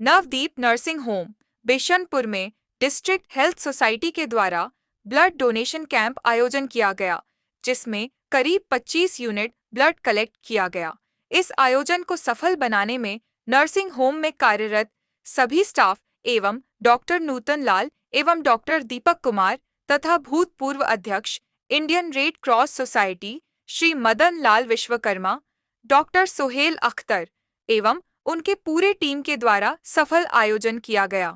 Navdeep nursing home Bishanpur में district health society के द्वारा ब्लड डोनेशन कैंप आयोजन किया गया, जिसमें करीब 25 यूनिट ब्लड कलेक्ट किया गया। इस आयोजन को सफल बनाने में नर्सिंग होम में कार्यरत सभी स्टाफ एवं डॉक्टर नूतन लाल एवं डॉक्टर दीपक कुमार तथा भूतपूर्व अध्यक्ष Indian red cross society Shri Madan Lal Vishwakarma, doctor Sohail Akhtar एवं उनके पूरे टीम के द्वारा सफल आयोजन किया गया।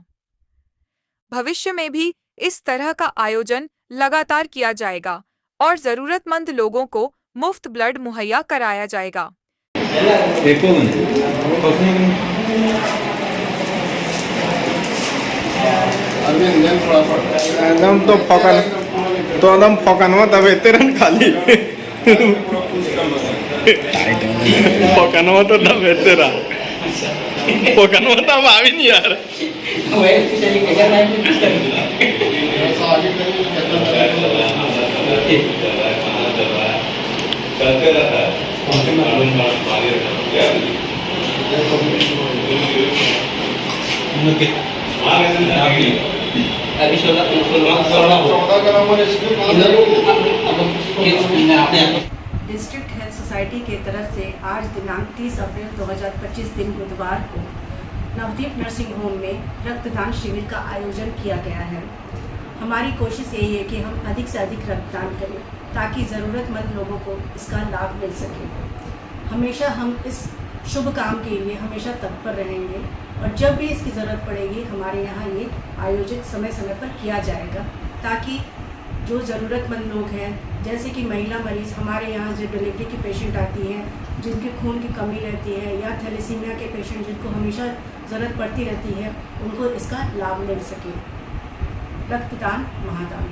भविष्य में भी इस तरह का आयोजन लगातार किया जाएगा और जरूरतमंद लोगों को मुफ्त ब्लड मुहैया कराया जाएगा। एकदम तो एकदम फोकन में तब तेरन खाली फोकन में तो तब तेरा फोकन में तब आवी नहीं यार। डिस्ट्रिक्ट हेल्थ सोसाइटी की तरफ से आज दिनांक 30 अप्रैल 2025 दिन बुधवार को नवदीप नर्सिंग होम में रक्तदान शिविर का आयोजन किया गया है। हमारी कोशिश यही है कि हम अधिक से अधिक रक्तदान करें ताकि ज़रूरतमंद लोगों को इसका लाभ मिल सके। हमेशा हम इस शुभ काम के लिए हमेशा तत्पर रहेंगे और जब भी इसकी ज़रूरत पड़ेगी हमारे यहाँ ये आयोजित समय समय पर किया जाएगा, ताकि जो ज़रूरतमंद लोग हैं जैसे कि महिला मरीज़ हमारे यहाँ जो डिलीवरी की पेशेंट आती हैं, जिनके खून की कमी रहती है, या थैलेसीमिया के पेशेंट जिनको हमेशा ज़रूरत पड़ती रहती है, उनको इसका लाभ मिल सके। रक्तदान महादान।